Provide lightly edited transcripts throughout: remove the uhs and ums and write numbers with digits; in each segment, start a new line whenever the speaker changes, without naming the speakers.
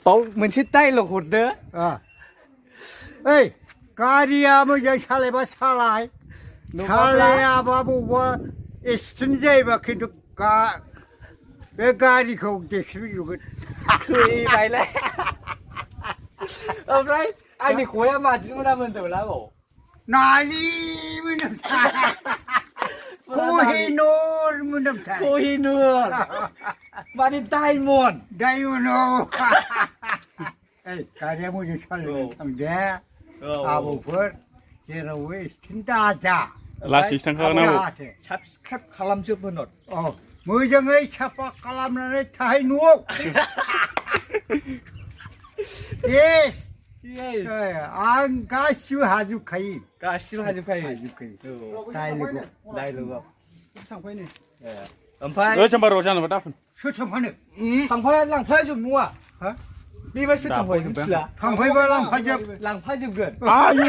바우 문치 따일로 고르드
에이 가리야 뭐 저 살레바 살라이 살레야 바보와 에스틴제바 근데 왜 가리 거기 시비고
그이 바이래 right 아니 고야 맞으면 하면 되라고
난리 문다 코히노르 문다
코히누르 많이 다이몬
다이모노 에이 가리야 뭐 저 살레 상대 아버버 제로웨 스틴다자
라시스탄 가나고
subscribe 칼람즈 번호
무정의 샤박 칼람나네 타이 누옥 예
yes
안 가시 아주 가이
가시 아주 가이 다이르고
상파이네
엄파이
잠바로 오잖아 바다푼
쇼청파네
상파이 랑파이 좀 누워 미바 쇼청파이 좀 치라
상파이바 랑파이
랑파이 좀 근
아유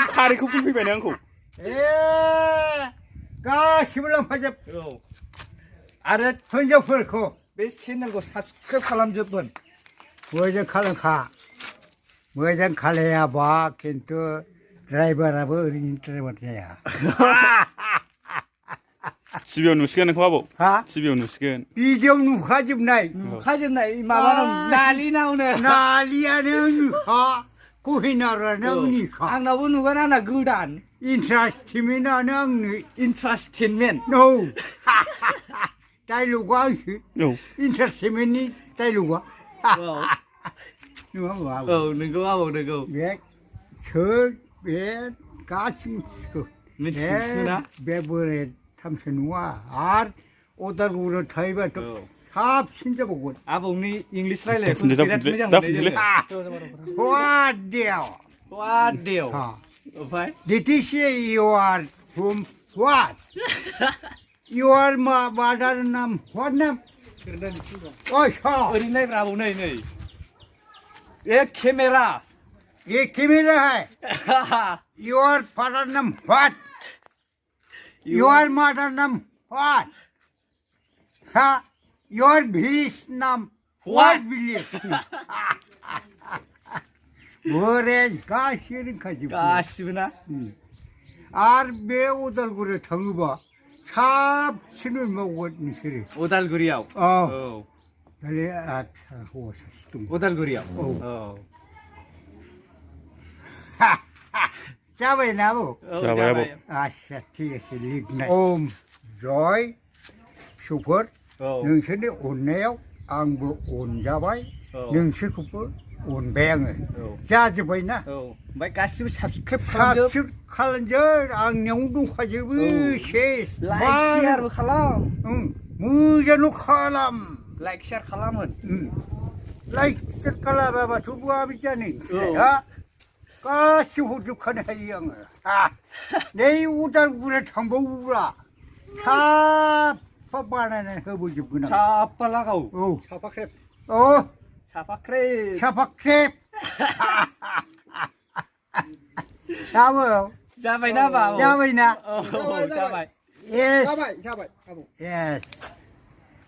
가리 kupsun 피베네 안고
에 가시블 랑파이
아르
헌적 펄코
베스트 채널 거 subscribe 칼람즈 번
뭐저 칼랑카 뭐저 칼레야 봐 근데 드라이버라고 어린 드라이버야
집에 오는 시간은 가보
하
집에 오는 시간
비정 누가 집 나이
가집나 이 마마는 난리 나오네
난리야는 하 고히나라는 니가
앙나부 누가 나나 그단
인트라스티미나는
인트라스틴멘
노 다이루가
요
인트라스티미니 다이루가 누가 와
đừng có đừng có
왜 저왜 가슴스고
미치구나
배불에 탐선와 아 오다구로 타이바 다 진짜 보고
아봉니 잉글리시 라일레
와디오
와디오 오파이
디티시 you are from what you are ma badarnam what name oh
어린아이 브라보 네네 ये camera
ये camera है your father name what your mother name what ha your beast name what believe 뭐래 가시는 가지고
가시구나
아르베 오달구를 당봐 삽신을 먹었니 소리
오달구리야오
달래 아 호사
오달구리야오
잡아야 나보
잡아야보
아샤 티에스 리그나 옴 joy 슈퍼 능선이 온네요 앙부 온 잡아이 능시 쿠퍼 온 배양을 자지 보이나
mấy cá sấu subscribe không
삽십 칼렌저 앙영동 화제부 셰
like share khalam
무자노 칼람
like share khalam은
like share 칼라바바 두부아 비자니 야 가시 호죽하네 이양을 내 우달구를 탐보우라 차 빠빠나는 허부죽구나
차빠라고
차파크랩
차파크랩
차파크랩 잡아요
잡아이나 봐
잡아이나
잡아이
yes
잡아이
yes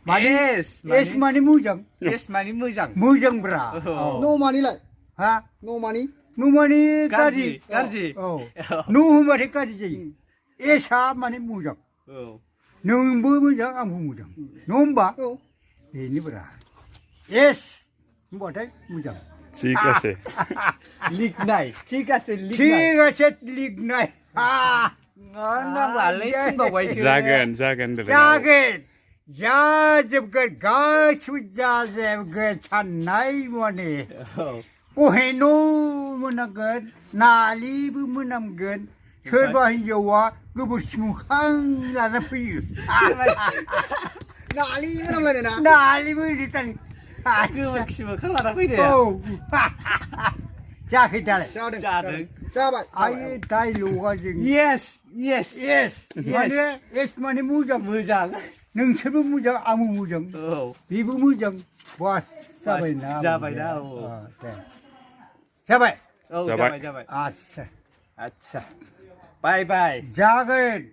많이
yes
yes 많이 무정
yes 많이 무장
무정 브라
no money lại
하
no money
누마니까지
까지
누마니까지지 예사 많이 무정 능 무정 아무 무정 nomba ini bra yes 뭐다 무정
지가세
lignai 지가세
lignai
ngon là lấy xin vào quay xưa
자겐
자겐 자접걸 가수자접걸 찬나이 뭐니 고해노 문나건 나리부 문남건 혈바히여와 그부시무항 라나 뿌유
나리 mới năm lần này nè
나리부 일단
그부시무 칼라라 피데
자 기다려
잡아이
아이 다이루가 지금
yes
많이 yes 많이 무정 능세부 무정 아무 무정 비부 무정 뭐 잡아이나 잡아이
아차 바이바이
작은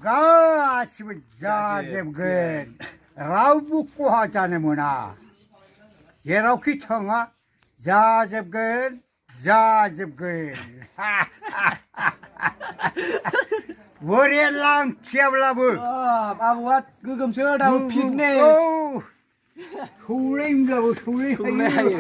가시면 작은 라우부 꼬하자네 뭐나 예라우키 청아 जाजोबगोन जाजोबगोन बोरे लांथियाब्लाबो
आबौआ गोगोमसो दाबो fitness
औ सौलाय होनब्लाबो सौलाय हायो